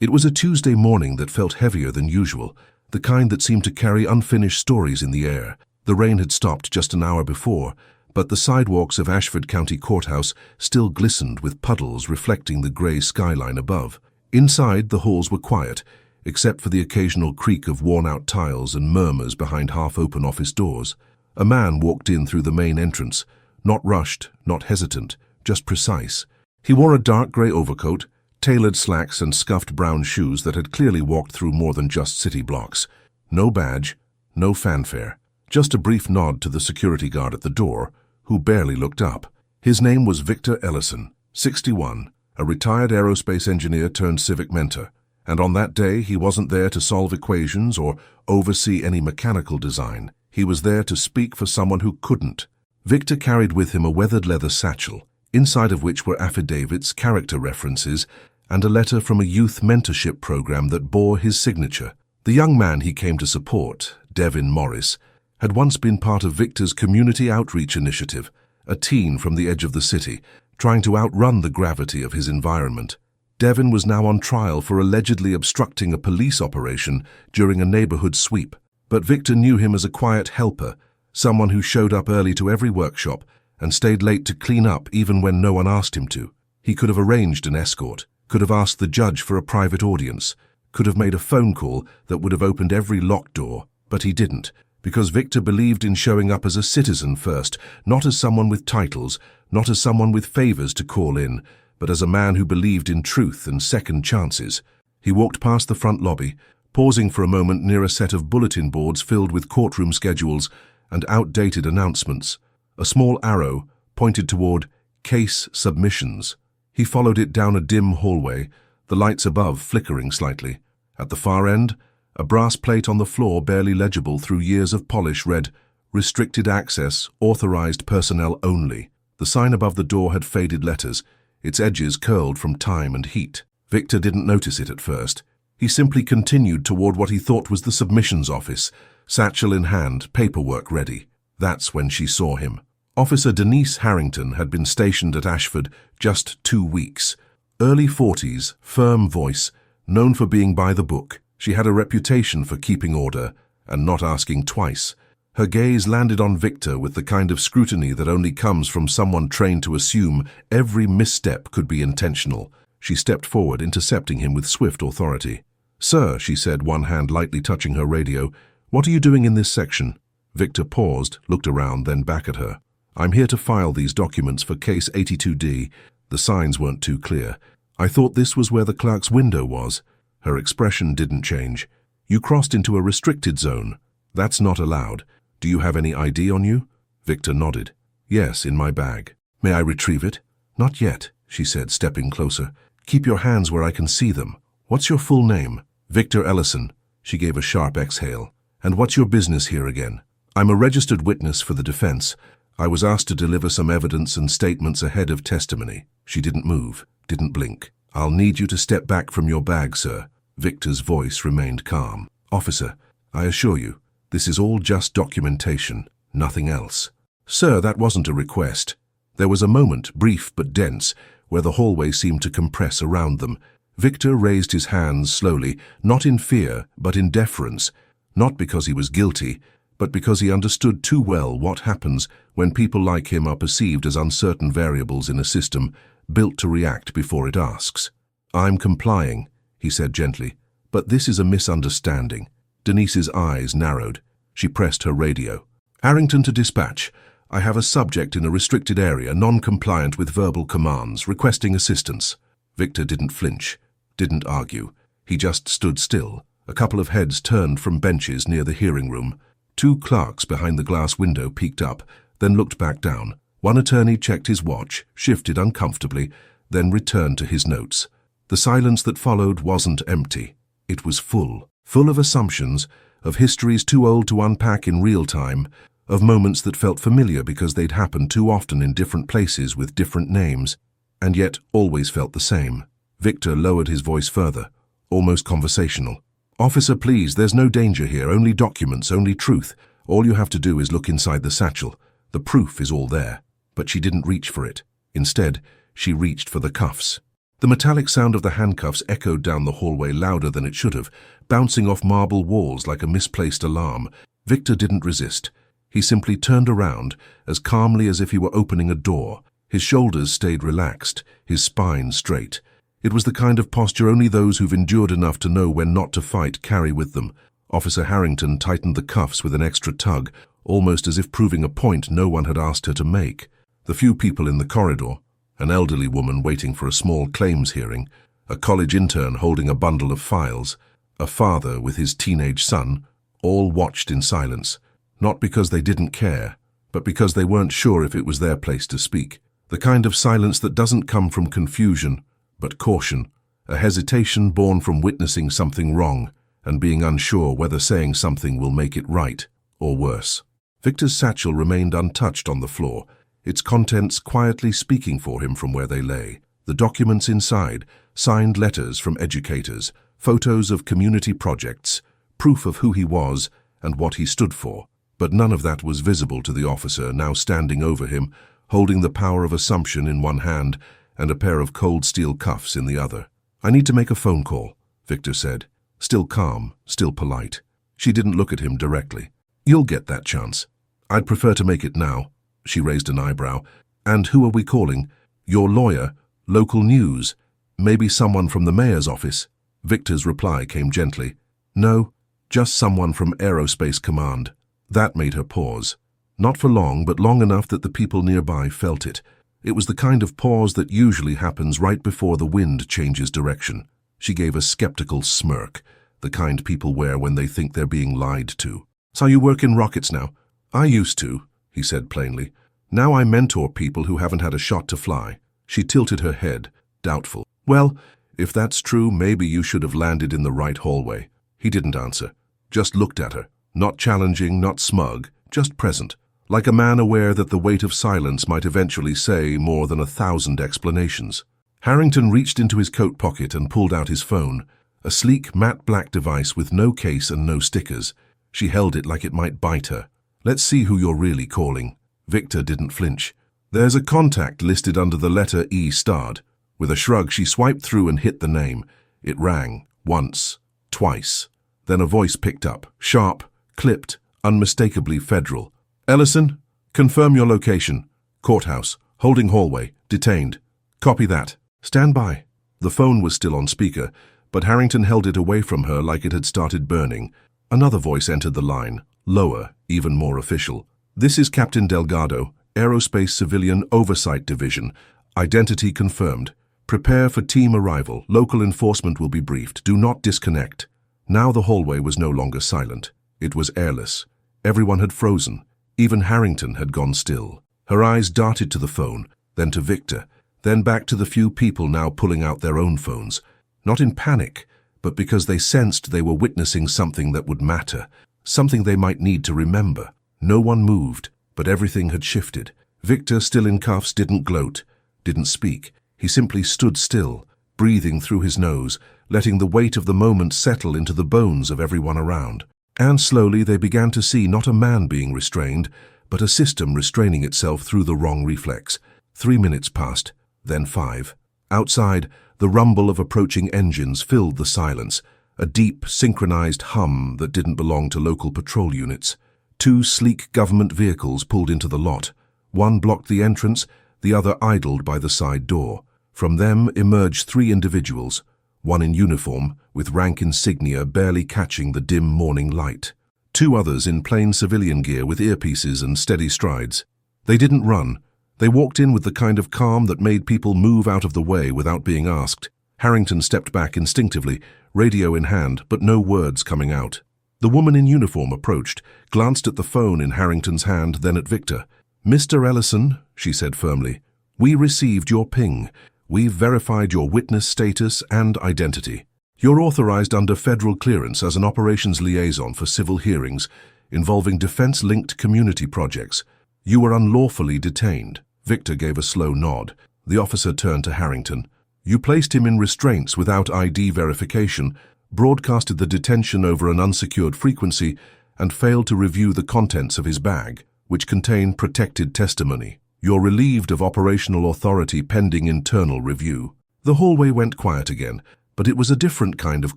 It was a Tuesday morning that felt heavier than usual, the kind that seemed to carry unfinished stories in the air. The rain had stopped just an hour before, but the sidewalks of Ashford County Courthouse still glistened with puddles reflecting the grey skyline above. Inside, the halls were quiet, except for the occasional creak of worn-out tiles and murmurs behind half-open office doors. A man walked in through the main entrance, not rushed, not hesitant, just precise. He wore a dark grey overcoat, tailored slacks and scuffed brown shoes that had clearly walked through more than just city blocks. No badge, no fanfare, just a brief nod to the security guard at the door, who barely looked up. His name was Victor Ellison, 61, a retired aerospace engineer turned civic mentor, and on that day he wasn't there to solve equations or oversee any mechanical design. He was there to speak for someone who couldn't. Victor carried with him a weathered leather satchel, inside of which were affidavits, character references, and a letter from a youth mentorship program that bore his signature. The young man he came to support, Devin Morris, had once been part of Victor's community outreach initiative, a teen from the edge of the city, trying to outrun the gravity of his environment. Devin was now on trial for allegedly obstructing a police operation during a neighborhood sweep, but Victor knew him as a quiet helper, someone who showed up early to every workshop and stayed late to clean up even when no one asked him to. He could have arranged an escort, could have asked the judge for a private audience, could have made a phone call that would have opened every locked door, but he didn't, because Victor believed in showing up as a citizen first, not as someone with titles, not as someone with favors to call in, but as a man who believed in truth and second chances. He walked past the front lobby, pausing for a moment near a set of bulletin boards filled with courtroom schedules and outdated announcements. A small arrow pointed toward case submissions. He followed it down a dim hallway, the lights above flickering slightly. At the far end, a brass plate on the floor, barely legible through years of polish, read, "Restricted access, authorized personnel only." The sign above the door had faded letters, its edges curled from time and heat. Victor didn't notice it at first. He simply continued toward what he thought was the submissions office, satchel in hand, paperwork ready. That's when she saw him. Officer Denise Harrington had been stationed at Ashford just 2 weeks. Early 40s, firm voice, known for being by the book. She had a reputation for keeping order and not asking twice. Her gaze landed on Victor with the kind of scrutiny that only comes from someone trained to assume every misstep could be intentional. She stepped forward, intercepting him with swift authority. "Sir," she said, one hand lightly touching her radio, "what are you doing in this section?" Victor paused, looked around, then back at her. "I'm here to file these documents for case 82D. The signs weren't too clear. I thought this was where the clerk's window was." Her expression didn't change. "You crossed into a restricted zone. That's not allowed. Do you have any ID on you?" Victor nodded. "Yes, in my bag." "May I retrieve it?" "Not yet," she said, stepping closer. "Keep your hands where I can see them. What's your full name?" "Victor Ellison." She gave a sharp exhale. "And what's your business here again?" "I'm a registered witness for the defense. I was asked to deliver some evidence and statements ahead of testimony." She didn't move, didn't blink. "I'll need you to step back from your bag, sir." Victor's voice remained calm. "Officer, I assure you, this is all just documentation, nothing else." "Sir, that wasn't a request." There was a moment, brief but dense, where the hallway seemed to compress around them. Victor raised his hands slowly, not in fear, but in deference, not because he was guilty, but because he understood too well what happens when people like him are perceived as uncertain variables in a system built to react before it asks. "I'm complying," he said gently, "but this is a misunderstanding." Denise's eyes narrowed. She pressed her radio. "Harrington to dispatch. I have a subject in a restricted area, non-compliant with verbal commands, requesting assistance." Victor didn't flinch, didn't argue. He just stood still. A couple of heads turned from benches near the hearing room. 2 clerks behind the glass window peeked up, then looked back down. One attorney checked his watch, shifted uncomfortably, then returned to his notes. The silence that followed wasn't empty. It was full of assumptions, of histories too old to unpack in real time, of moments that felt familiar because they'd happened too often in different places with different names, and yet always felt the same. Victor lowered his voice further, almost conversational. "Officer, please, there's no danger here, only documents, only truth. All you have to do is look inside the satchel. The proof is all there." But she didn't reach for it. Instead, she reached for the cuffs. The metallic sound of the handcuffs echoed down the hallway louder than it should have, bouncing off marble walls like a misplaced alarm. Victor didn't resist. He simply turned around, as calmly as if he were opening a door. His shoulders stayed relaxed, his spine straight. It was the kind of posture only those who've endured enough to know when not to fight carry with them. Officer Harrington tightened the cuffs with an extra tug, almost as if proving a point no one had asked her to make. The few people in the corridor, an elderly woman waiting for a small claims hearing, a college intern holding a bundle of files, a father with his teenage son, all watched in silence, not because they didn't care, but because they weren't sure if it was their place to speak. The kind of silence that doesn't come from confusion, but caution, a hesitation born from witnessing something wrong and being unsure whether saying something will make it right or worse. Victor's satchel remained untouched on the floor, its contents quietly speaking for him from where they lay. The documents inside, signed letters from educators, photos of community projects, proof of who he was and what he stood for. But none of that was visible to the officer now standing over him, holding the power of assumption in one hand and a pair of cold steel cuffs in the other. "I need to make a phone call," Victor said, still calm, still polite. She didn't look at him directly. "You'll get that chance. I'd prefer to make it now." She raised an eyebrow. "And who are we calling? Your lawyer? Local news? Maybe someone from the mayor's office?" Victor's reply came gently. "No, just someone from Aerospace Command." That made her pause. Not for long, but long enough that the people nearby felt it. It was the kind of pause that usually happens right before the wind changes direction. She gave a skeptical smirk, the kind people wear when they think they're being lied to. "So you work in rockets now?" "I used to," he said plainly. "Now I mentor people who haven't had a shot to fly." She tilted her head, doubtful. "Well, if that's true, maybe you should have landed in the right hallway." He didn't answer, just looked at her. Not challenging, not smug, just present, like a man aware that the weight of silence might eventually say more than 1,000 explanations. Harrington reached into his coat pocket and pulled out his phone, a sleek, matte black device with no case and no stickers. She held it like it might bite her. "Let's see who you're really calling." Victor didn't flinch. "There's a contact listed under the letter E starred." With a shrug, she swiped through and hit the name. It rang, once, twice. Then a voice picked up, sharp, clipped, unmistakably federal. "Ellison, confirm your location. Courthouse, holding hallway, detained." "Copy that. Stand by." The phone was still on speaker, but Harrington held it away from her like it had started burning. Another voice entered the line, lower, even more official. "This is Captain Delgado, Aerospace Civilian Oversight Division. Identity confirmed. Prepare for team arrival. Local enforcement will be briefed. Do not disconnect." Now the hallway was no longer silent. It was airless. Everyone had frozen. Even Harrington had gone still. Her eyes darted to the phone, then to Victor, then back to the few people now pulling out their own phones. Not in panic, but because they sensed they were witnessing something that would matter, something they might need to remember. No one moved, but everything had shifted. Victor, still in cuffs, didn't gloat, didn't speak. He simply stood still, breathing through his nose, letting the weight of the moment settle into the bones of everyone around. And slowly they began to see not a man being restrained, but a system restraining itself through the wrong reflex. 3 minutes passed, then 5. Outside, the rumble of approaching engines filled the silence, a deep, synchronized hum that didn't belong to local patrol units. 2 sleek government vehicles pulled into the lot. One blocked the entrance, the other idled by the side door. From them emerged 3 individuals, one in uniform, with rank insignia barely catching the dim morning light. 2 others in plain civilian gear with earpieces and steady strides. They didn't run. They walked in with the kind of calm that made people move out of the way without being asked. Harrington stepped back instinctively, radio in hand, but no words coming out. The woman in uniform approached, glanced at the phone in Harrington's hand, then at Victor. "Mr. Ellison," she said firmly, "we received your ping. We've verified your witness status and identity. You're authorized under federal clearance as an operations liaison for civil hearings involving defense-linked community projects. You were unlawfully detained." Victor gave a slow nod. The officer turned to Harrington. "You placed him in restraints without ID verification, broadcasted the detention over an unsecured frequency, and failed to review the contents of his bag, which contained protected testimony. You're relieved of operational authority pending internal review." The hallway went quiet again, but it was a different kind of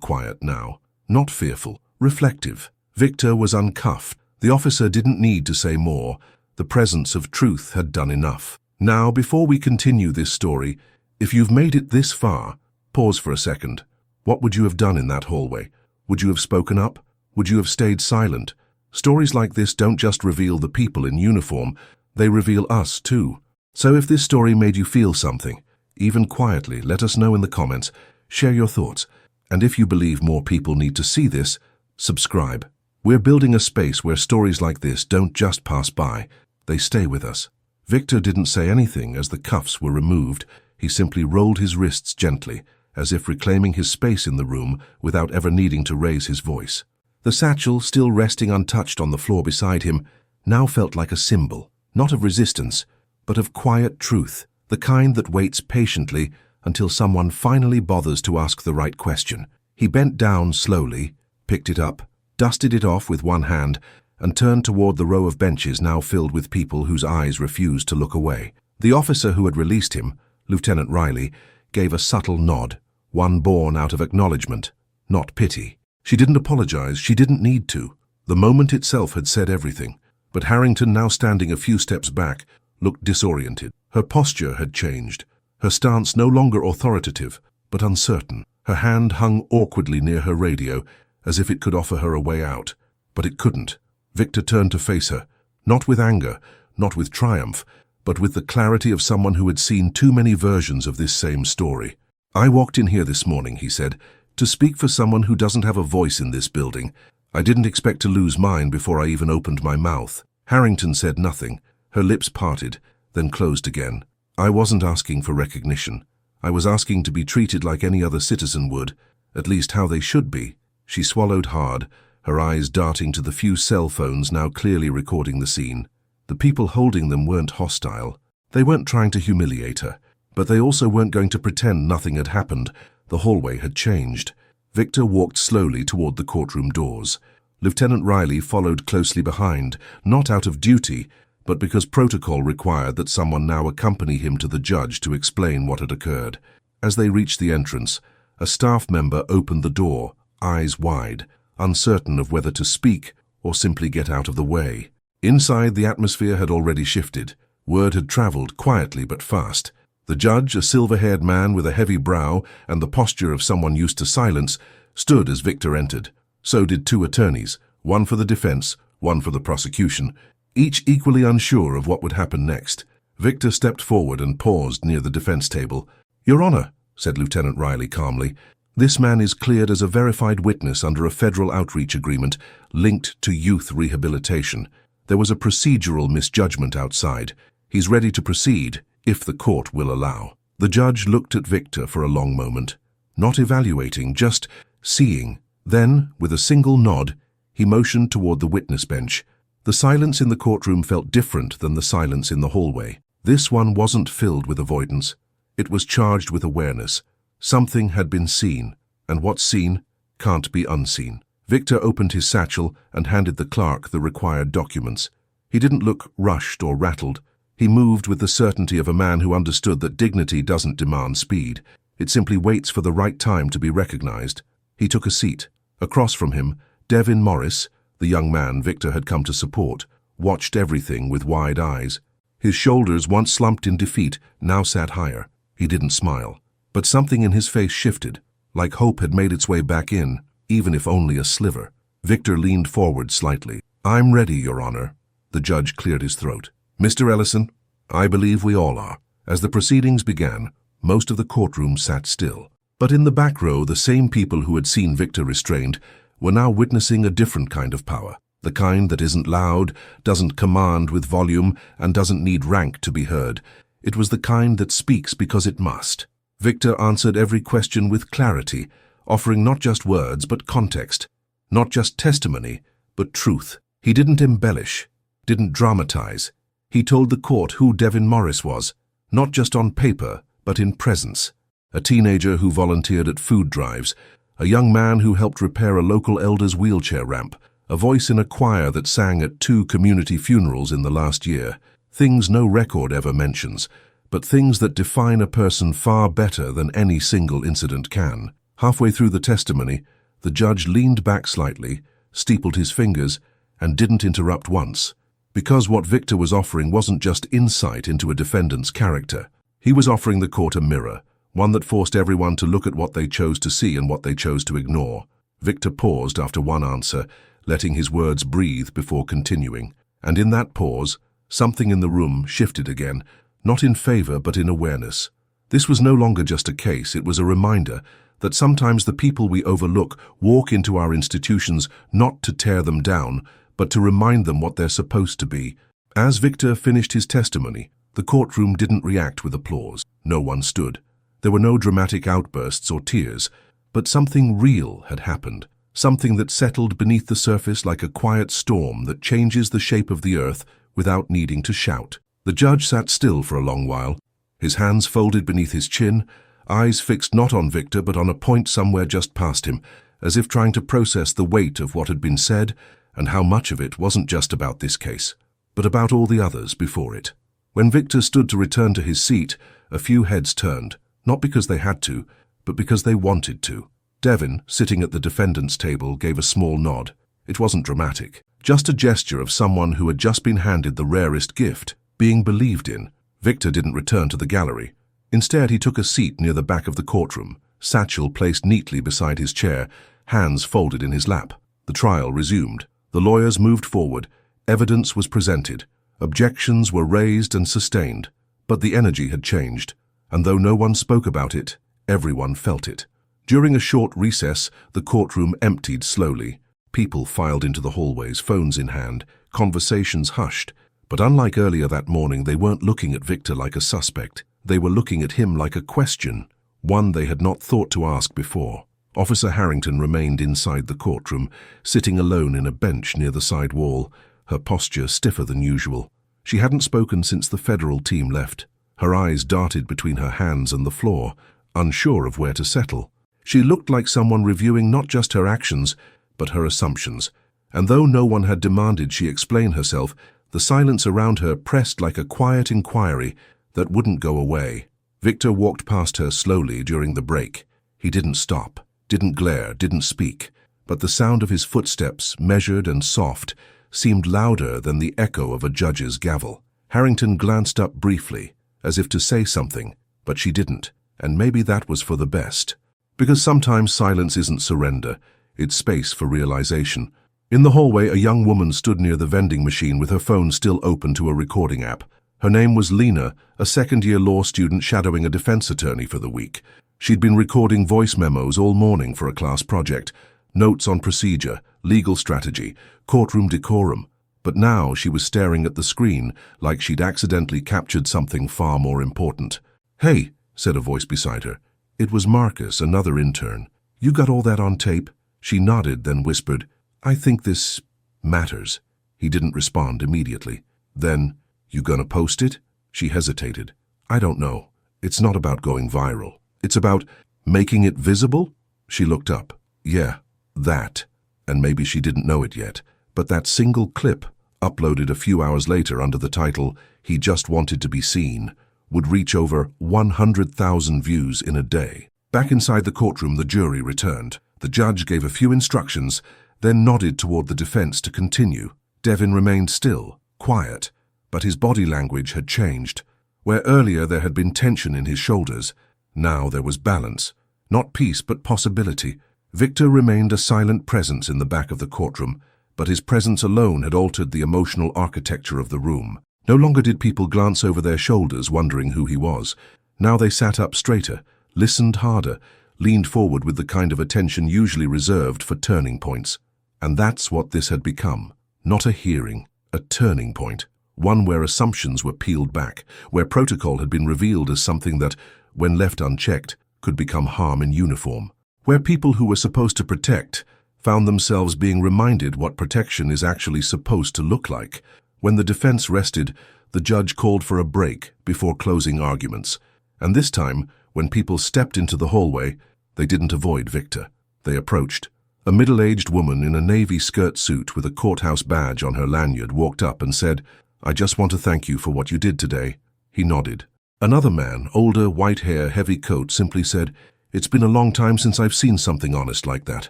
quiet now. Not fearful, reflective. Victor was uncuffed. The officer didn't need to say more. The presence of truth had done enough. Now, before we continue this story, if you've made it this far, pause for a second. What would you have done in that hallway? Would you have spoken up? Would you have stayed silent? Stories like this don't just reveal the people in uniform, they reveal us too. So if this story made you feel something, even quietly, let us know in the comments. Share your thoughts. And if you believe more people need to see this, subscribe. We're building a space where stories like this don't just pass by, they stay with us. Victor didn't say anything as the cuffs were removed. He simply rolled his wrists gently, as if reclaiming his space in the room without ever needing to raise his voice. The satchel, still resting untouched on the floor beside him, now felt like a symbol, not of resistance, but of quiet truth, the kind that waits patiently until someone finally bothers to ask the right question. He bent down slowly, picked it up, dusted it off with one hand, and turned toward the row of benches now filled with people whose eyes refused to look away. The officer who had released him, Lieutenant Riley, gave a subtle nod, one born out of acknowledgement, not pity. She didn't apologize, she didn't need to. The moment itself had said everything. But Harrington, now standing a few steps back, looked disoriented. Her posture had changed. Her stance no longer authoritative, but uncertain. Her hand hung awkwardly near her radio, as if it could offer her a way out. But it couldn't. Victor turned to face her, not with anger, not with triumph, but with the clarity of someone who had seen too many versions of this same story. "I walked in here this morning," he said, "to speak for someone who doesn't have a voice in this building. I didn't expect to lose mine before I even opened my mouth." Harrington said nothing. Her lips parted, then closed again. "I wasn't asking for recognition. I was asking to be treated like any other citizen would, at least how they should be." She swallowed hard, her eyes darting to the few cell phones now clearly recording the scene. The people holding them weren't hostile. They weren't trying to humiliate her, but they also weren't going to pretend nothing had happened. The hallway had changed. Victor walked slowly toward the courtroom doors. Lieutenant Riley followed closely behind, not out of duty, but because protocol required that someone now accompany him to the judge to explain what had occurred. As they reached the entrance, a staff member opened the door, eyes wide, uncertain of whether to speak or simply get out of the way. Inside, the atmosphere had already shifted. Word had traveled quietly but fast. The judge, a silver-haired man with a heavy brow and the posture of someone used to silence, stood as Victor entered. So did two attorneys, one for the defense, one for the prosecution, each equally unsure of what would happen next. Victor stepped forward and paused near the defense table. "Your Honor," said Lieutenant Riley calmly, "this man is cleared as a verified witness under a federal outreach agreement linked to youth rehabilitation. There was a procedural misjudgment outside. He's ready to proceed, if the court will allow." The judge looked at Victor for a long moment, not evaluating, just seeing. Then, with a single nod, he motioned toward the witness bench. The silence in the courtroom felt different than the silence in the hallway. This one wasn't filled with avoidance. It was charged with awareness. Something had been seen, and what's seen can't be unseen. Victor opened his satchel and handed the clerk the required documents. He didn't look rushed or rattled. He moved with the certainty of a man who understood that dignity doesn't demand speed. It simply waits for the right time to be recognized. He took a seat. Across from him, Devin Morris, the young man Victor had come to support, watched everything with wide eyes. His shoulders, once slumped in defeat, now sat higher. He didn't smile. But something in his face shifted, like hope had made its way back in, even if only a sliver. Victor leaned forward slightly. "I'm ready, Your Honor." The judge cleared his throat. "Mr. Ellison, I believe we all are." As the proceedings began, most of the courtroom sat still. But in the back row, the same people who had seen Victor restrained were now witnessing a different kind of power. The kind that isn't loud, doesn't command with volume, and doesn't need rank to be heard. It was the kind that speaks because it must. Victor answered every question with clarity, offering not just words but context, not just testimony, but truth. He didn't embellish, didn't dramatize. He told the court who Devin Morris was, not just on paper, but in presence. A teenager who volunteered at food drives, a young man who helped repair a local elder's wheelchair ramp, a voice in a choir that sang at 2 community funerals in the last year. Things no record ever mentions, but things that define a person far better than any single incident can. Halfway through the testimony, the judge leaned back slightly, steepled his fingers, and didn't interrupt once. Because what Victor was offering wasn't just insight into a defendant's character. He was offering the court a mirror, one that forced everyone to look at what they chose to see and what they chose to ignore. Victor paused after one answer, letting his words breathe before continuing. And in that pause, something in the room shifted again, not in favor but in awareness. This was no longer just a case, it was a reminder that sometimes the people we overlook walk into our institutions not to tear them down, but to remind them what they're supposed to be. As Victor finished his testimony, the courtroom didn't react with applause. No one stood. There were no dramatic outbursts or tears, but something real had happened, something that settled beneath the surface like a quiet storm that changes the shape of the earth without needing to shout. The judge sat still for a long while, his hands folded beneath his chin, eyes fixed not on Victor but on a point somewhere just past him, as if trying to process the weight of what had been said and how much of it wasn't just about this case, but about all the others before it. When Victor stood to return to his seat, a few heads turned, not because they had to, but because they wanted to. Devin, sitting at the defendant's table, gave a small nod. It wasn't dramatic, just a gesture of someone who had just been handed the rarest gift, being believed in. Victor didn't return to the gallery. Instead, he took a seat near the back of the courtroom, satchel placed neatly beside his chair, hands folded in his lap. The trial resumed. The lawyers moved forward. Evidence was presented. Objections were raised and sustained. But the energy had changed, and though no one spoke about it, everyone felt it. During a short recess, the courtroom emptied slowly. People filed into the hallways, phones in hand, conversations hushed. But unlike earlier that morning, they weren't looking at Victor like a suspect. They were looking at him like a question, one they had not thought to ask before. Officer Harrington remained inside the courtroom, sitting alone in a bench near the side wall, her posture stiffer than usual. She hadn't spoken since the federal team left. Her eyes darted between her hands and the floor, unsure of where to settle. She looked like someone reviewing not just her actions, but her assumptions. And though no one had demanded she explain herself, the silence around her pressed like a quiet inquiry that wouldn't go away. Victor walked past her slowly during the break. He didn't stop, didn't glare, didn't speak, but the sound of his footsteps, measured and soft, seemed louder than the echo of a judge's gavel. Harrington glanced up briefly, as if to say something, but she didn't, and maybe that was for the best. Because sometimes silence isn't surrender, it's space for realization. In the hallway, a young woman stood near the vending machine with her phone still open to a recording app. Her name was Lena, a second-year law student shadowing a defense attorney for the week. She'd been recording voice memos all morning for a class project, notes on procedure, legal strategy, courtroom decorum. But now she was staring at the screen like she'd accidentally captured something far more important. "Hey," said a voice beside her. It was Marcus, another intern. "You got all that on tape?" She nodded, then whispered, "I think this matters." He didn't respond immediately. Then, "You gonna post it?" She hesitated. "I don't know. It's not about going viral. It's about making it visible?" She looked up. "Yeah, that." And maybe she didn't know it yet, but that single clip, uploaded a few hours later under the title, "He Just Wanted to Be Seen," would reach over 100,000 views in a day. Back inside the courtroom, the jury returned. The judge gave a few instructions, then nodded toward the defense to continue. Devin remained still, quiet, but his body language had changed. Where earlier there had been tension in his shoulders, now there was balance. Not peace, but possibility. Victor remained a silent presence in the back of the courtroom, but his presence alone had altered the emotional architecture of the room. No longer did people glance over their shoulders wondering who he was. Now they sat up straighter, listened harder, leaned forward with the kind of attention usually reserved for turning points. And that's what this had become. Not a hearing, a turning point. One where assumptions were peeled back, where protocol had been revealed as something that, when left unchecked, could become harm in uniform. Where people who were supposed to protect found themselves being reminded what protection is actually supposed to look like. When the defense rested, the judge called for a break before closing arguments. And this time, when people stepped into the hallway, they didn't avoid Victor. They approached. A middle-aged woman in a navy skirt suit with a courthouse badge on her lanyard walked up and said, "I just want to thank you for what you did today." He nodded. Another man, older, white hair, heavy coat, simply said, "It's been a long time since I've seen something honest like that."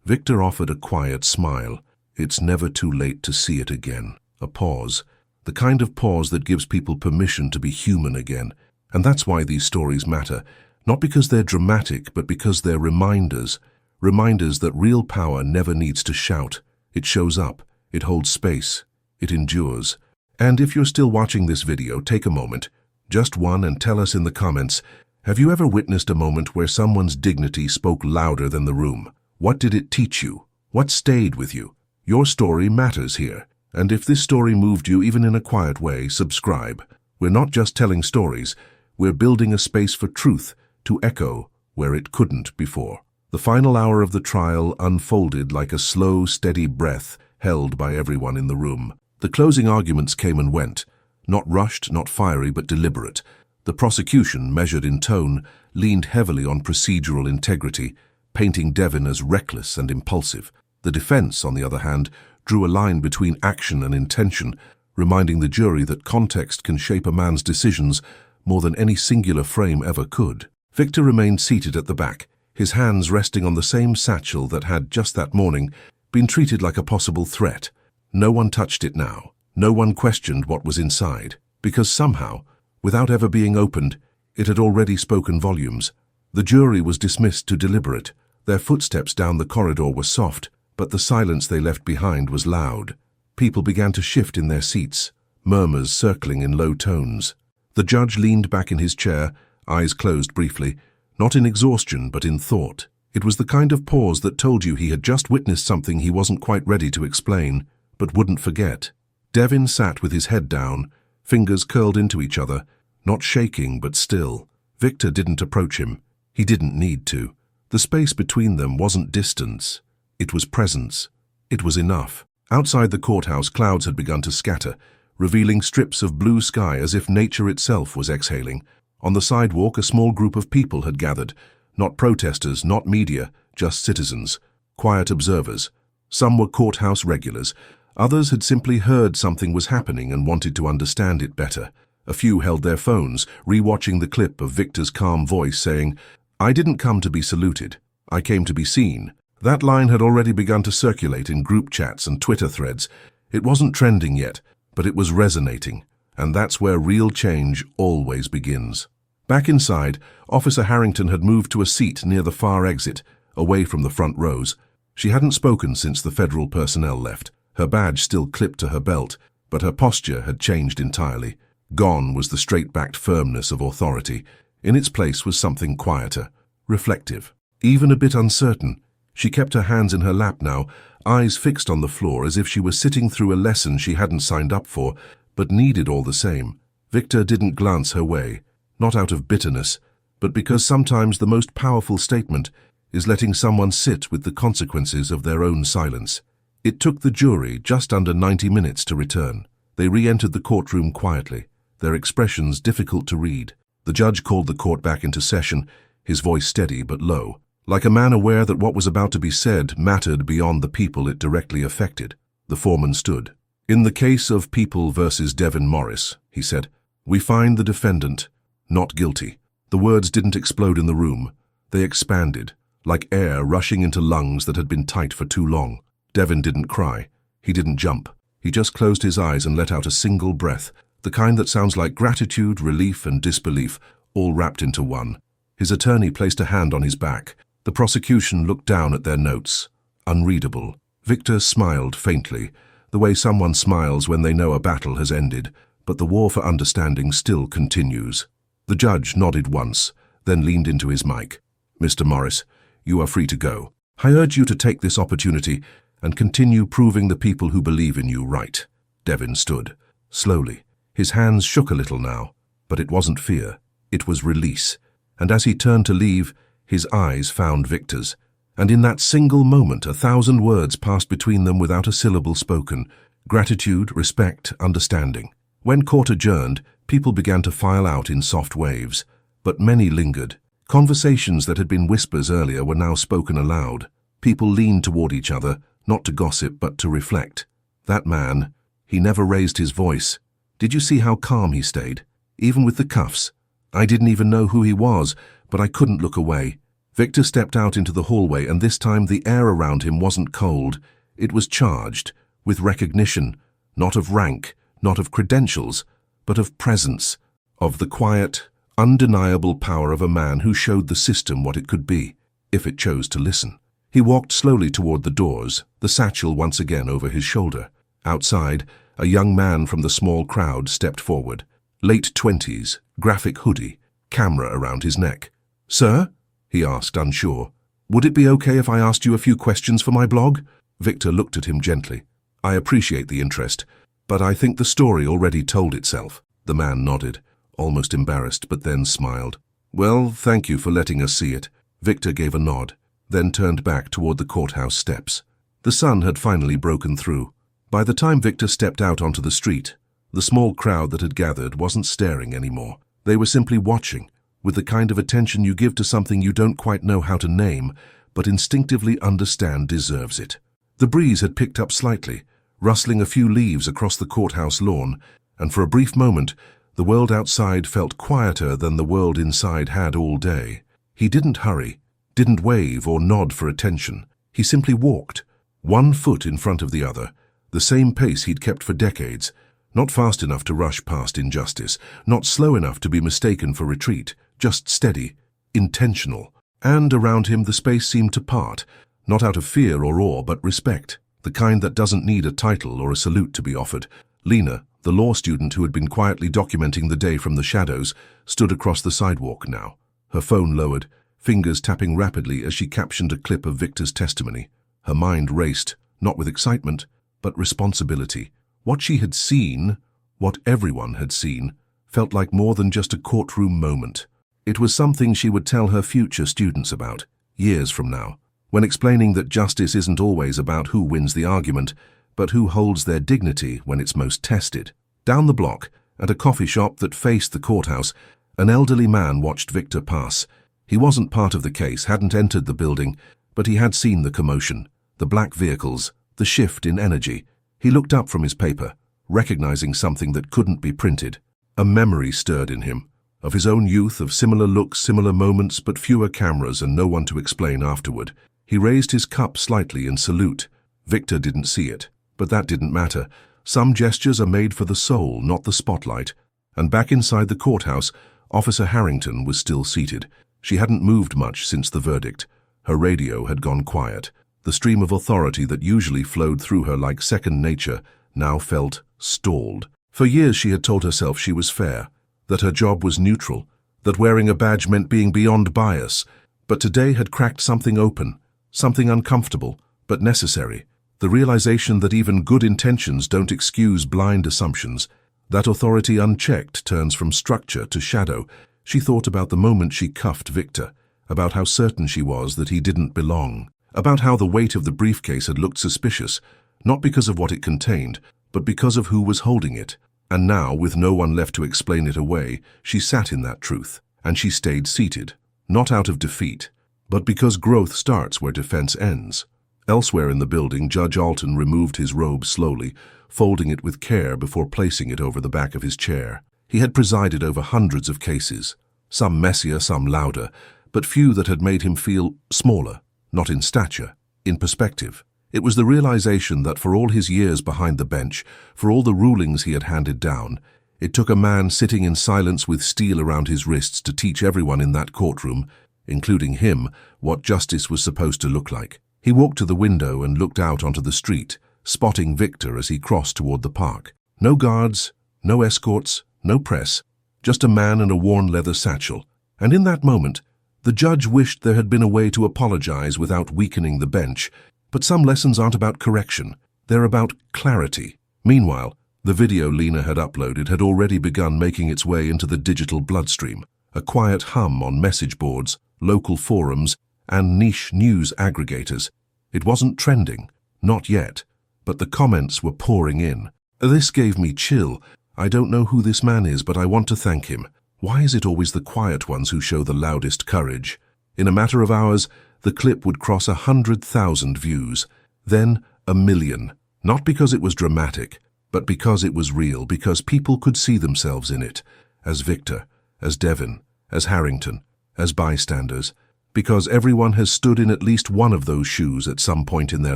Victor offered a quiet smile. It's never too late to see it again. A pause. The kind of pause that gives people permission to be human again. And that's why these stories matter. Not because they're dramatic, but because they're reminders. Reminders that real power never needs to shout. It shows up. It holds space. It endures. And if you're still watching this video, take a moment. Just one, and tell us in the comments, have you ever witnessed a moment where someone's dignity spoke louder than the room? What did it teach you? What stayed with you? Your story matters here. And if this story moved you even in a quiet way, subscribe. We're not just telling stories. We're building a space for truth to echo where it couldn't before. The final hour of the trial unfolded like a slow, steady breath held by everyone in the room. The closing arguments came and went. Not rushed, not fiery, but deliberate. The prosecution, measured in tone, leaned heavily on procedural integrity, painting Devin as reckless and impulsive. The defense, on the other hand, drew a line between action and intention, reminding the jury that context can shape a man's decisions more than any singular frame ever could. Victor remained seated at the back, his hands resting on the same satchel that had, just that morning, been treated like a possible threat. No one touched it now. No one questioned what was inside, because somehow, without ever being opened, it had already spoken volumes. The jury was dismissed to deliberate. Their footsteps down the corridor were soft, but the silence they left behind was loud. People began to shift in their seats, murmurs circling in low tones. The judge leaned back in his chair, eyes closed briefly, not in exhaustion but in thought. It was the kind of pause that told you he had just witnessed something he wasn't quite ready to explain, but wouldn't forget. Devin sat with his head down, fingers curled into each other, not shaking but still. Victor didn't approach him. He didn't need to. The space between them wasn't distance. It was presence. It was enough. Outside the courthouse, clouds had begun to scatter, revealing strips of blue sky as if nature itself was exhaling. On the sidewalk, a small group of people had gathered. Not protesters, not media, just citizens. Quiet observers. Some were courthouse regulars. Others had simply heard something was happening and wanted to understand it better. A few held their phones, rewatching the clip of Victor's calm voice saying, "I didn't come to be saluted. I came to be seen." That line had already begun to circulate in group chats and Twitter threads. It wasn't trending yet, but it was resonating, and that's where real change always begins. Back inside, Officer Harrington had moved to a seat near the far exit, away from the front rows. She hadn't spoken since the federal personnel left. Her badge still clipped to her belt, but her posture had changed entirely. Gone was the straight-backed firmness of authority. In its place was something quieter, reflective, even a bit uncertain. She kept her hands in her lap now, eyes fixed on the floor as if she were sitting through a lesson she hadn't signed up for, but needed all the same. Victor didn't glance her way, not out of bitterness, but because sometimes the most powerful statement is letting someone sit with the consequences of their own silence. It took the jury just under 90 minutes to return. They re-entered the courtroom quietly, their expressions difficult to read. The judge called the court back into session, his voice steady but low, like a man aware that what was about to be said mattered beyond the people it directly affected. The foreman stood. "In the case of People versus Devin Morris," he said, "we find the defendant not guilty." The words didn't explode in the room. They expanded, like air rushing into lungs that had been tight for too long. Devin didn't cry. He didn't jump. He just closed his eyes and let out a single breath, the kind that sounds like gratitude, relief, and disbelief, all wrapped into one. His attorney placed a hand on his back. The prosecution looked down at their notes. Unreadable. Victor smiled faintly, the way someone smiles when they know a battle has ended, but the war for understanding still continues. The judge nodded once, then leaned into his mic. "Mr. Morris, you are free to go. I urge you to take this opportunity and continue proving the people who believe in you right." Devin stood, slowly. His hands shook a little now, but it wasn't fear. It was release. And as he turned to leave, his eyes found Victor's. And in that single moment, 1,000 words passed between them without a syllable spoken. Gratitude, respect, understanding. When court adjourned, people began to file out in soft waves, but many lingered. Conversations that had been whispers earlier were now spoken aloud. People leaned toward each other, not to gossip but to reflect. That man, he never raised his voice. Did you see how calm he stayed? Even with the cuffs, I didn't even know who he was, but I couldn't look away. Victor stepped out into the hallway, and this time the air around him wasn't cold. It was charged with recognition, not of rank, not of credentials, but of presence, of the quiet, undeniable power of a man who showed the system what it could be, if it chose to listen. He walked slowly toward the doors, the satchel once again over his shoulder. Outside, a young man from the small crowd stepped forward. Late 20s, graphic hoodie, camera around his neck. "Sir?" he asked, unsure. "Would it be okay if I asked you a few questions for my blog?" Victor looked at him gently. "I appreciate the interest, but I think the story already told itself." The man nodded, almost embarrassed, but then smiled. "Well, thank you for letting us see it." Victor gave a nod, then turned back toward the courthouse steps. The sun had finally broken through. By the time Victor stepped out onto the street, the small crowd that had gathered wasn't staring anymore. They were simply watching, with the kind of attention you give to something you don't quite know how to name, but instinctively understand deserves it. The breeze had picked up slightly, rustling a few leaves across the courthouse lawn, and for a brief moment, the world outside felt quieter than the world inside had all day. He didn't hurry, didn't wave or nod for attention. He simply walked, one foot in front of the other, the same pace he'd kept for decades, not fast enough to rush past injustice, not slow enough to be mistaken for retreat, just steady, intentional. And around him the space seemed to part, not out of fear or awe, but respect, the kind that doesn't need a title or a salute to be offered. Lena, the law student who had been quietly documenting the day from the shadows, stood across the sidewalk now, her phone lowered, fingers tapping rapidly as she captioned a clip of Victor's testimony. Her mind raced, not with excitement, but responsibility. What she had seen, what everyone had seen, felt like more than just a courtroom moment. It was something she would tell her future students about, years from now, when explaining that justice isn't always about who wins the argument, but who holds their dignity when it's most tested. Down the block, at a coffee shop that faced the courthouse, an elderly man watched Victor pass. He wasn't part of the case, hadn't entered the building, but he had seen the commotion, the black vehicles, the shift in energy. He looked up from his paper, recognizing something that couldn't be printed. A memory stirred in him, of his own youth, of similar looks, similar moments, but fewer cameras and no one to explain afterward. He raised his cup slightly in salute. Victor didn't see it, but that didn't matter. Some gestures are made for the soul, not the spotlight. And back inside the courthouse, Officer Harrington was still seated. She hadn't moved much since the verdict. Her radio had gone quiet. The stream of authority that usually flowed through her like second nature now felt stalled. For years she had told herself she was fair, that her job was neutral, that wearing a badge meant being beyond bias. But today had cracked something open, something uncomfortable, but necessary. The realization that even good intentions don't excuse blind assumptions, that authority unchecked turns from structure to shadow. She thought about the moment she cuffed Victor, about how certain she was that he didn't belong, about how the weight of the briefcase had looked suspicious, not because of what it contained, but because of who was holding it. And now, with no one left to explain it away, she sat in that truth, and she stayed seated, not out of defeat, but because growth starts where defense ends. Elsewhere in the building, Judge Alton removed his robe slowly, folding it with care before placing it over the back of his chair. He had presided over hundreds of cases, some messier, some louder, but few that had made him feel smaller, not in stature, in perspective. It was the realization that for all his years behind the bench, for all the rulings he had handed down, it took a man sitting in silence with steel around his wrists to teach everyone in that courtroom, including him, what justice was supposed to look like. He walked to the window and looked out onto the street, spotting Victor as he crossed toward the park. No guards, no escorts, no press, just a man and a worn leather satchel. And in that moment, the judge wished there had been a way to apologize without weakening the bench. But some lessons aren't about correction, they're about clarity. Meanwhile, the video Lena had uploaded had already begun making its way into the digital bloodstream, a quiet hum on message boards, local forums, and niche news aggregators. It wasn't trending, not yet, but the comments were pouring in. This gave me chill. I don't know who this man is, but I want to thank him. Why is it always the quiet ones who show the loudest courage? In a matter of hours, the clip would cross 100,000 views, then 1 million. Not because it was dramatic, but because it was real, because people could see themselves in it, as Victor, as Devon, as Harrington, as bystanders, because everyone has stood in at least one of those shoes at some point in their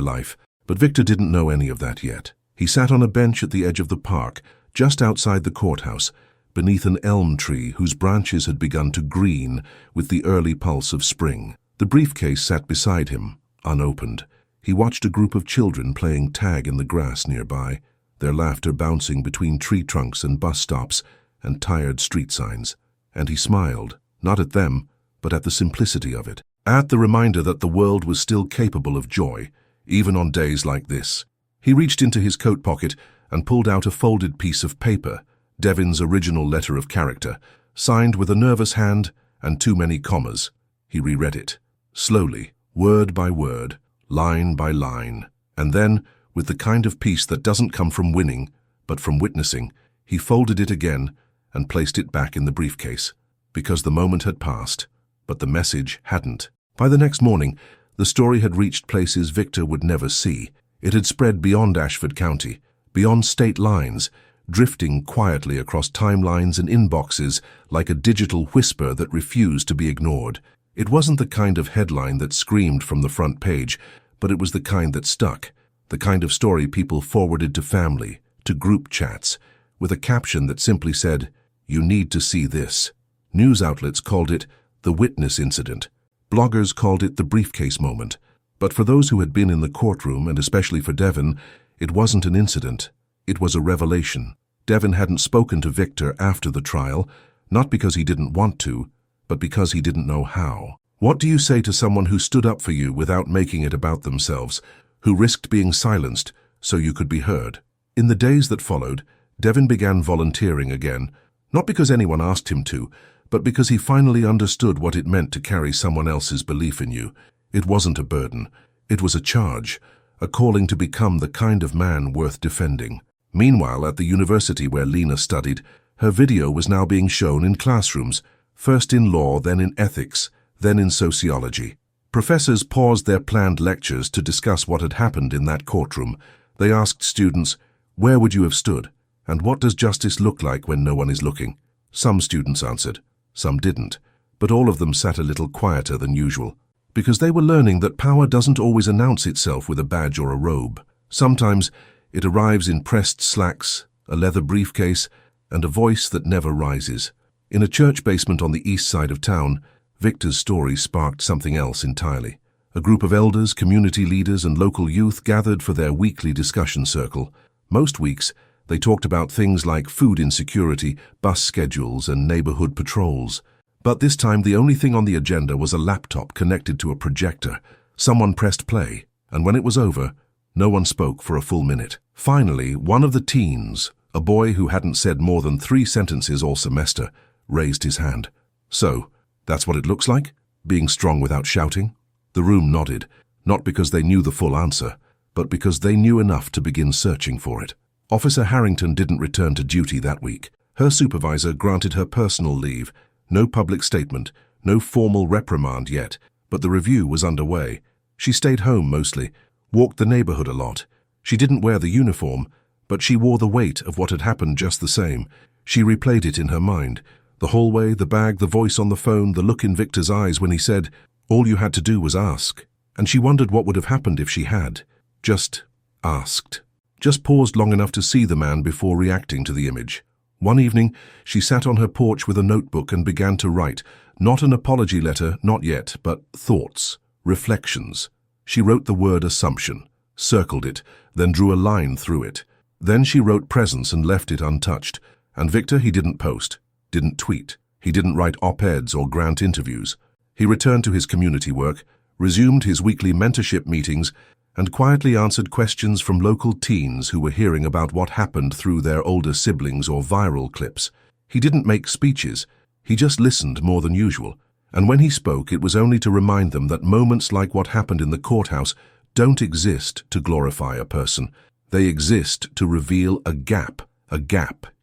life. But Victor didn't know any of that yet. He sat on a bench at the edge of the park, just outside the courthouse, beneath an elm tree whose branches had begun to green with the early pulse of spring. The briefcase sat beside him, unopened. He watched a group of children playing tag in the grass nearby, their laughter bouncing between tree trunks and bus stops and tired street signs. And he smiled, not at them, but at the simplicity of it, at the reminder that the world was still capable of joy, even on days like this. He reached into his coat pocket and pulled out a folded piece of paper, Devon's original letter of character, signed with a nervous hand and too many commas. He reread it, slowly, word by word, line by line, and then, with the kind of peace that doesn't come from winning, but from witnessing, he folded it again and placed it back in the briefcase, because the moment had passed, but the message hadn't. By the next morning, the story had reached places Victor would never see. It had spread beyond Ashford County, beyond state lines, drifting quietly across timelines and inboxes like a digital whisper that refused to be ignored. It wasn't the kind of headline that screamed from the front page, but it was the kind that stuck, the kind of story people forwarded to family, to group chats, with a caption that simply said, "You need to see this." News outlets called it the witness incident. Bloggers called it the briefcase moment. But for those who had been in the courtroom, and especially for Devon, it wasn't an incident. It was a revelation. Devon hadn't spoken to Victor after the trial, not because he didn't want to, but because he didn't know how. What do you say to someone who stood up for you without making it about themselves, who risked being silenced so you could be heard? In the days that followed, Devon began volunteering again, not because anyone asked him to, but because he finally understood what it meant to carry someone else's belief in you. It wasn't a burden. It was a charge, a calling to become the kind of man worth defending. Meanwhile, at the university where Lena studied, her video was now being shown in classrooms, first in law, then in ethics, then in sociology. Professors paused their planned lectures to discuss what had happened in that courtroom. They asked students, "Where would you have stood? And what does justice look like when no one is looking?" Some students answered, some didn't, but all of them sat a little quieter than usual, because they were learning that power doesn't always announce itself with a badge or a robe. Sometimes it arrives in pressed slacks, a leather briefcase, and a voice that never rises. In a church basement on the east side of town, Victor's story sparked something else entirely. A group of elders, community leaders, and local youth gathered for their weekly discussion circle. Most weeks, they talked about things like food insecurity, bus schedules, and neighborhood patrols. But this time, the only thing on the agenda was a laptop connected to a projector. Someone pressed play, and when it was over, no one spoke for a full minute. Finally, one of the teens, a boy who hadn't said more than 3 sentences all semester, raised his hand. "So, that's what it looks like? Being strong without shouting?" The room nodded, not because they knew the full answer, but because they knew enough to begin searching for it. Officer Harrington didn't return to duty that week. Her supervisor granted her personal leave. No public statement, no formal reprimand yet, but the review was underway. She stayed home mostly, walked the neighborhood a lot. She didn't wear the uniform, but she wore the weight of what had happened just the same. She replayed it in her mind. The hallway, the bag, the voice on the phone, the look in Victor's eyes when he said, "All you had to do was ask." And she wondered what would have happened if she had just asked. Just paused long enough to see the man before reacting to the image. One evening, she sat on her porch with a notebook and began to write, not an apology letter, not yet, but thoughts, reflections. She wrote the word assumption, circled it, then drew a line through it. Then she wrote presence and left it untouched. And Victor, he didn't post, didn't tweet. He didn't write op-eds or grant interviews. He returned to his community work, resumed his weekly mentorship meetings, and quietly answered questions from local teens who were hearing about what happened through their older siblings or viral clips. He didn't make speeches, he just listened more than usual. And when he spoke, it was only to remind them that moments like what happened in the courthouse don't exist to glorify a person. They exist to reveal a gap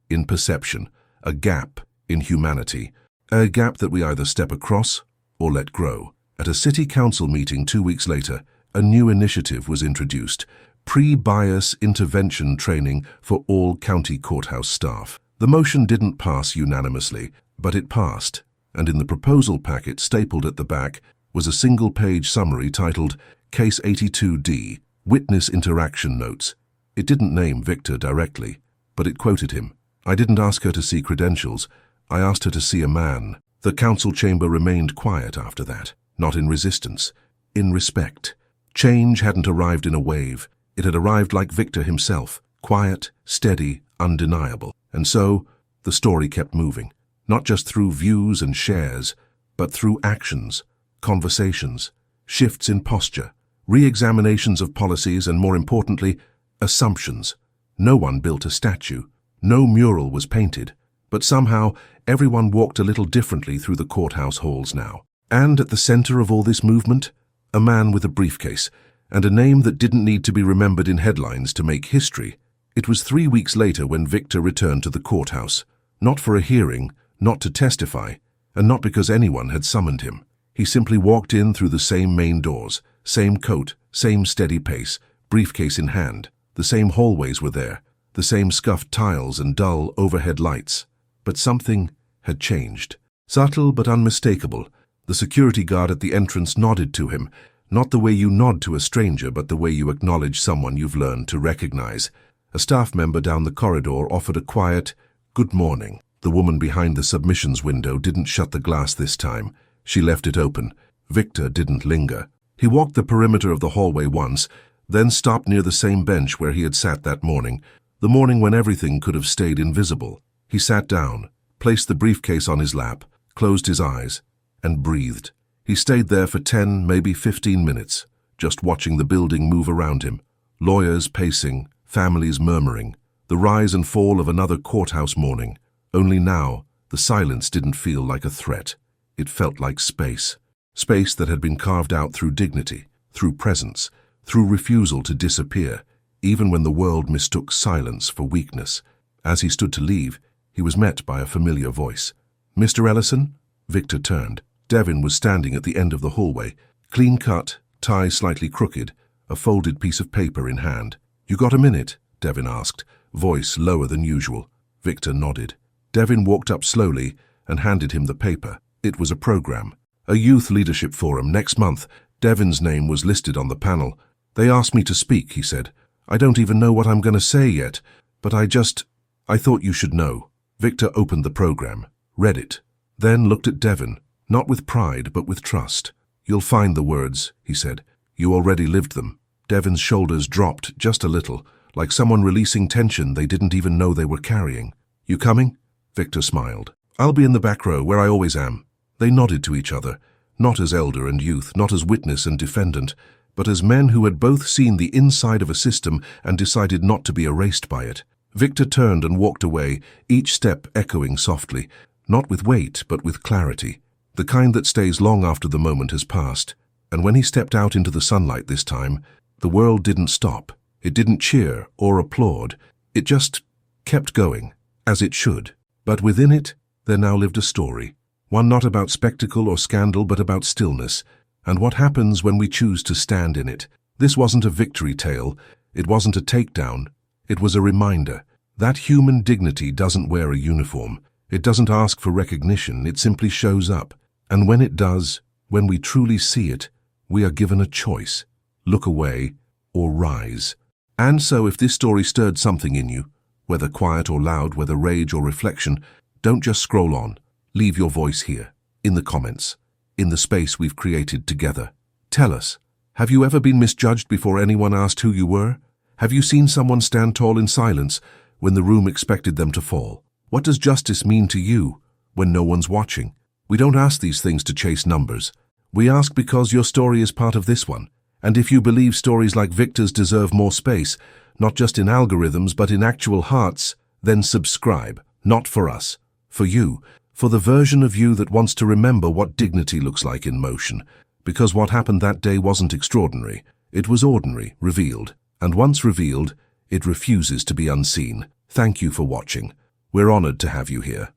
in perception, a gap in humanity, a gap that we either step across or let grow. At a city council meeting 2 weeks later, a new initiative was introduced, pre-bias intervention training for all county courthouse staff. The motion didn't pass unanimously. But it passed, and in the proposal packet stapled at the back was a single-page summary titled Case 82D, Witness Interaction Notes. It didn't name Victor directly, but it quoted him. "I didn't ask her to see credentials. I asked her to see a man." The council chamber remained quiet after that, not in resistance, in respect. Change hadn't arrived in a wave. It had arrived like Victor himself, quiet, steady, undeniable. And so, the story kept moving, not just through views and shares, but through actions, conversations, shifts in posture, re-examinations of policies, and more importantly, assumptions. No one built a statue. No mural was painted. But somehow, everyone walked a little differently through the courthouse halls now. And at the center of all this movement, a man with a briefcase, and a name that didn't need to be remembered in headlines to make history. It was 3 weeks later when Victor returned to the courthouse, not for a hearing, not to testify, and not because anyone had summoned him. He simply walked in through the same main doors, same coat, same steady pace, briefcase in hand. The same hallways were there, the same scuffed tiles and dull overhead lights. But something had changed. Subtle but unmistakable. The security guard at the entrance nodded to him, not the way you nod to a stranger, but the way you acknowledge someone you've learned to recognize. A staff member down the corridor offered a quiet, "Good morning." The woman behind the submissions window didn't shut the glass this time. She left it open. Victor didn't linger. He walked the perimeter of the hallway once, then stopped near the same bench where he had sat that morning, the morning when everything could have stayed invisible. He sat down, placed the briefcase on his lap, closed his eyes, and breathed. He stayed there for 10, maybe 15 minutes, just watching the building move around him. Lawyers pacing, families murmuring, the rise and fall of another courthouse morning. Only now, the silence didn't feel like a threat. It felt like space. Space that had been carved out through dignity, through presence, through refusal to disappear, even when the world mistook silence for weakness. As he stood to leave, he was met by a familiar voice. "Mr. Ellison?" Victor turned. Devin was standing at the end of the hallway, clean-cut, tie slightly crooked, a folded piece of paper in hand. "You got a minute?" Devin asked, voice lower than usual. Victor nodded. Devin walked up slowly and handed him the paper. It was a program. A youth leadership forum next month. Devin's name was listed on the panel. "They asked me to speak," he said. "I don't even know what I'm going to say yet, but I thought you should know." Victor opened the program, read it, then looked at Devin, not with pride but with trust. "You'll find the words," he said. "You already lived them." Devin's shoulders dropped just a little, like someone releasing tension they didn't even know they were carrying. "You coming?" Victor smiled. "I'll be in the back row, where I always am." They nodded to each other, not as elder and youth, not as witness and defendant, but as men who had both seen the inside of a system and decided not to be erased by it. Victor turned and walked away, each step echoing softly, not with weight but with clarity, the kind that stays long after the moment has passed. And when he stepped out into the sunlight this time, the world didn't stop. It didn't cheer or applaud. It just kept going, as it should. But within it, there now lived a story, one not about spectacle or scandal but about stillness, and what happens when we choose to stand in it. This wasn't a victory tale. It wasn't a takedown. It was a reminder. That human dignity doesn't wear a uniform. It doesn't ask for recognition. It simply shows up. And when it does, when we truly see it, we are given a choice. Look away or rise. And so if this story stirred something in you, whether quiet or loud, whether rage or reflection, don't just scroll on. Leave your voice here, in the comments, in the space we've created together. Tell us, have you ever been misjudged before anyone asked who you were? Have you seen someone stand tall in silence when the room expected them to fall? What does justice mean to you when no one's watching? We don't ask these things to chase numbers. We ask because your story is part of this one. And if you believe stories like Victor's deserve more space, not just in algorithms but in actual hearts, then subscribe. Not for us, for you, for the version of you that wants to remember what dignity looks like in motion. Because what happened that day wasn't extraordinary. It was ordinary, revealed. And once revealed, it refuses to be unseen. Thank you for watching. We're honored to have you here.